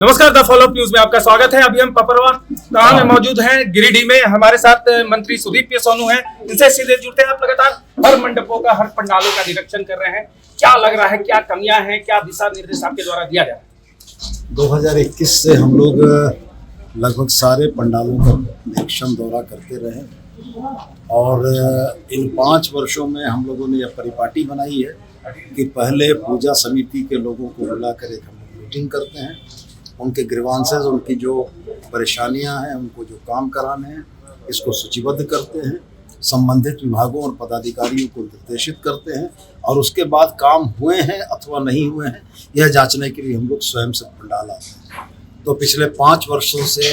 नमस्कार, the follow up news में आपका स्वागत है। अभी हम पपरवा गांव में मौजूद हैं, गिरिडीह में। हमारे साथ मंत्री सुदीप पी सोनू हैं, इनसे सीधे जुड़ते हैं। आप लगातार हर मंडपों का, हर पंडालों का निरीक्षण कर रहे हैं। क्या लग रहा है, क्या कमियां हैं, क्या दिशा निर्देश आपके द्वारा दिया जा रहा है? 2021 से हम लोग लगभग सारे पंडालों का निरीक्षण दौरा करते रहे और इन 5 वर्षों में हम लोगों ने यह परिपाटी बनाई है कि पहले पूजा समिति के लोगों को बुलाकर एक हम लोग मीटिंग करते हैं, उनके ग्रीवांसेस, उनकी जो परेशानियां हैं, उनको जो काम कराने हैं, इसको सूचीबद्ध करते हैं, संबंधित विभागों और पदाधिकारियों को निर्देशित करते हैं और उसके बाद काम हुए हैं अथवा नहीं हुए हैं यह जांचने के लिए हम लोग स्वयं से पंडाल आते हैं। तो पिछले 5 वर्षों से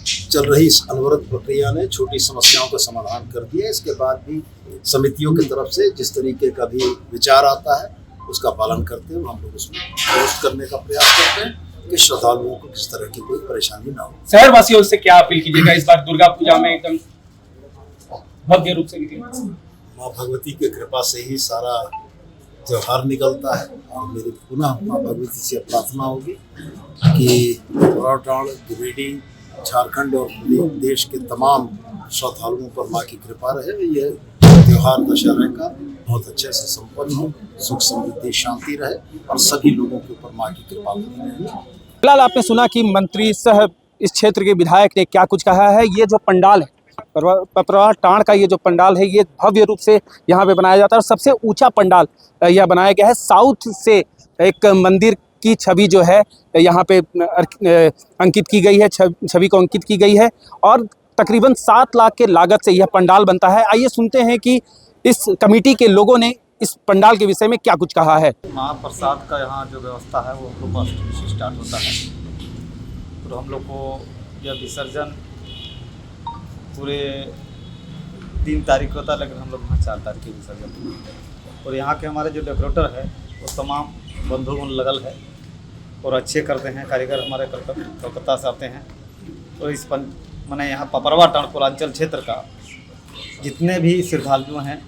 चल रही इस अनवरत प्रक्रिया ने छोटी समस्याओं का समाधान कर दिया। इसके बाद भी समितियों की तरफ से जिस तरीके का भी विचार आता है उसका पालन करते हैं, हम लोग उसमें दुरुस्त करने का प्रयास करते हैं कि श्रद्धालुओं को किस तरह की कोई परेशानी ना हो। शहर वासियों से क्या अपील कीजिएगा इस बार दुर्गा पूजा में एकदम भव्य रूप से निकले? माँ भगवती की कृपा से ही सारा त्योहार निकलता है और मेरी पुनः माँ भगवती से प्रार्थना होगी कि पपरवा, गिरिडीह, झारखंड और देश के तमाम श्रद्धालुओं पर माँ की कृपा रहे। यह त्योहार दशहरा का बहुत अच्छे से संपन्न हो, सुख समृद्धि शांति रहे और सभी लोगों के ऊपर माँ की कृपा बनी रहे। फिलहाल आपने सुना कि मंत्री सह इस क्षेत्र के विधायक ने क्या कुछ कहा है। ये जो पंडाल है, पपरवा टाण का ये जो पंडाल है, ये भव्य रूप से यहाँ पे बनाया जाता है और सबसे ऊंचा पंडाल यह बनाया गया है। साउथ से एक मंदिर की छवि जो है यहाँ पे अंकित की गई है, छवि को अंकित की गई है और तकरीबन 7 लाख के लागत से यह पंडाल बनता है। आइए सुनते हैं कि इस कमेटी के लोगों ने इस पंडाल के विषय में क्या कुछ कहा है। महाप्रसाद का यहाँ जो व्यवस्था है वो हम लोग अष्टमी से स्टार्ट होता है, तो हम लोग को यह विसर्जन पूरे 3 तारीख होता है, लेकिन हम लोग वहाँ 4 तारीख के विसर्जन होता है। और यहाँ के हमारे जो डेकोरेटर है वो तमाम बंधुगण लगल है और अच्छे करते हैं। कारीगर हमारे कलकत्ता से आते हैं। तो इस मैंने यहाँ पपरवा टाण पूर्वांचल क्षेत्र का जितने भी श्रद्धालु हैं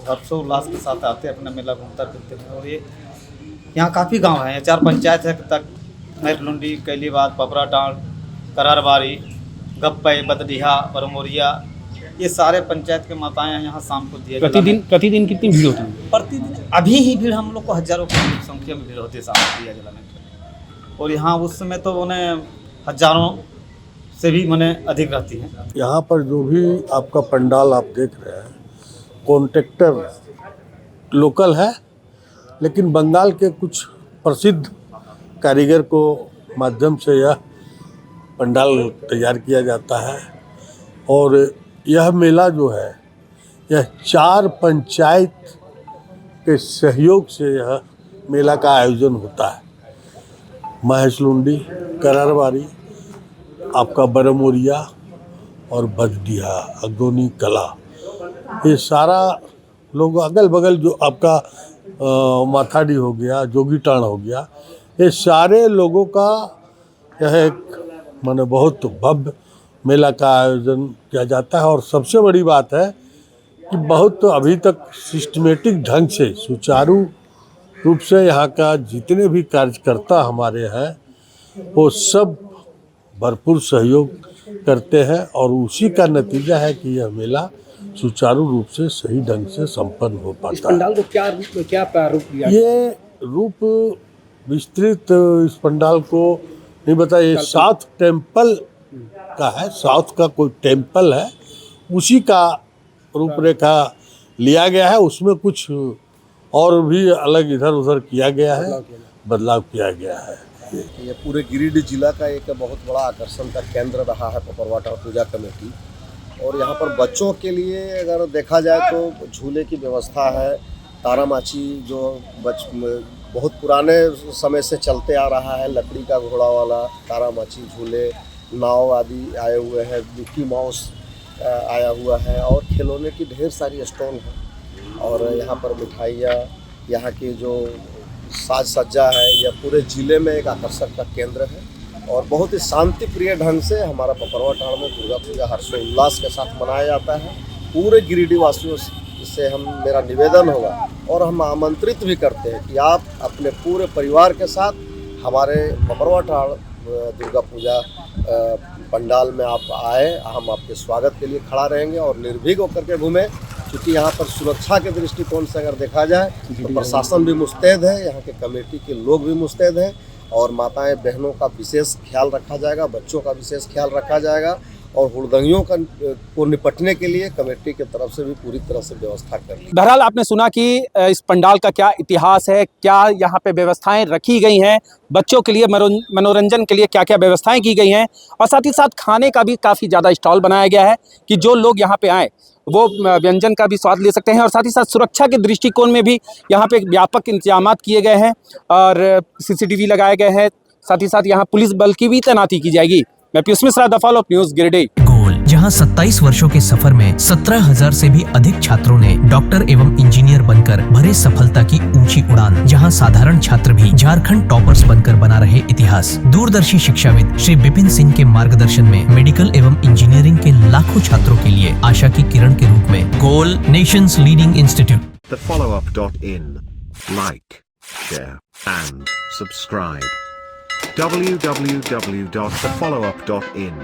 हर्षोल्लास के साथ आते हैं, अपना मेला घूमता फिरते हैं। और ये यहाँ काफ़ी गांव हैं, 4 पंचायत है तक, मैरलुंडी, कैलीबाद, पपरवा टाण, करारबारी, गप्पे, बदडीहा, बरमोरिया, ये सारे पंचायत के माताएं यहाँ शाम को दिए। प्रतिदिन कितनी भीड़ होती है? प्रतिदिन अभी ही भीड़ हम लोग को हजारों की संख्या में भीड़ होती है शाम को दिया जलाने के। और यहाँ उस समय तो उन्हें हजारों से भी मने अधिक रहती है। यहाँ पर जो भी आपका पंडाल आप देख रहे हैं, कॉन्ट्रैक्टर लोकल है, लेकिन बंगाल के कुछ प्रसिद्ध कारीगर को माध्यम से यह पंडाल तैयार किया जाता है। और यह मेला जो है यह 4 पंचायत के सहयोग से यह मेला का आयोजन होता है। महेशलुंडी, करारबारी, आपका बरमोरिया और बदडीहा, अगदोनी कला, ये सारा लोग अगल बगल जो आपका माथाडी हो गया, जोगीटाण हो गया, ये सारे लोगों का यह एक माने बहुत भव्य मेला का आयोजन किया जाता है। और सबसे बड़ी बात है कि बहुत अभी तक सिस्टमेटिक ढंग से, सुचारू रूप से यहाँ का जितने भी कार्यकर्ता हमारे हैं वो सब भरपूर सहयोग करते हैं और उसी का नतीजा है कि यह मेला सुचारू रूप से सही ढंग से संपन्न हो पाता है। इस पंडाल को क्या प्रारूप दिया? ये रूप विस्तृत इस पंडाल को नहीं बताया, ये साउथ टेम्पल का है, साउथ का कोई टेम्पल है, उसी का रूपरेखा लिया गया है। उसमें कुछ और भी अलग इधर उधर किया गया है, बदलाव किया गया है। ये पूरे गिरिडीह जिला का एक बहुत बड़ा आकर्षण का केंद्र रहा है पपरवा टाण पूजा कमेटी। और यहाँ पर बच्चों के लिए अगर देखा जाए तो झूले की व्यवस्था है। तारामाची जो बहुत पुराने समय से चलते आ रहा है, लकड़ी का घोड़ा वाला तारामाची झूले, नाव आदि आए हुए हैं, मिक्की माउस आया हुआ है और खिलौने की ढेर सारी स्टॉल हैं। और यहाँ पर मिठाइयाँ, यहाँ की जो साज सज्जा है, यह पूरे ज़िले में एक आकर्षण का केंद्र है। और बहुत ही शांति प्रिय ढंग से हमारा पपरवा टाण में दुर्गा पूजा हर्षोल्लास के साथ मनाया जाता है। पूरे गिरिडीह वासियों से मेरा निवेदन होगा और हम आमंत्रित भी करते हैं कि आप अपने पूरे परिवार के साथ हमारे पपरवा टाण दुर्गा पूजा पंडाल में आप आए, हम आपके स्वागत के लिए खड़ा रहेंगे और निर्भीक होकर के घूमें, क्योंकि यहाँ पर सुरक्षा के दृष्टिकोण से अगर देखा जाए तो प्रशासन भी मुस्तैद है, यहाँ के कमेटी के लोग भी मुस्तैद हैं और माताएं बहनों का विशेष ख्याल रखा जाएगा, बच्चों का विशेष ख्याल रखा जाएगा और हुड़दंगियों को निपटने के लिए कमेटी की तरफ से भी पूरी तरह से व्यवस्था कर ली। बहरहाल आपने सुना कि इस पंडाल का क्या इतिहास है, क्या यहाँ पे व्यवस्थाएं रखी गई हैं, बच्चों के लिए मनोरंजन के लिए क्या क्या व्यवस्थाएं की गई हैं और साथ ही साथ खाने का भी काफ़ी ज़्यादा स्टॉल बनाया गया है कि जो लोग यहाँ पे आएँ वो व्यंजन का भी स्वाद ले सकते हैं और साथ ही साथ सुरक्षा के दृष्टिकोण में भी यहाँ पे व्यापक इंतजाम किए गए हैं और CCTV लगाए गए हैं, साथ ही साथ यहाँ पुलिस बल की भी तैनाती की जाएगी। मैं Piyush Mishra, the follow up news, Giridih. Goal, जहां 27 वर्षों के सफर में 17,000 से भी अधिक छात्रों ने डॉक्टर एवं इंजीनियर बनकर भरे सफलता की ऊंची उड़ान, जहां साधारण छात्र भी झारखंड टॉपर्स बनकर बना रहे इतिहास। दूरदर्शी शिक्षाविद श्री विपिन सिंह के मार्गदर्शन में मेडिकल एवं इंजीनियरिंग के लाखों छात्रों के लिए आशा की किरण के रूप में Goal, nation's leading institute. thefollowup.in. Like, share and subscribe. www.thefollowup.in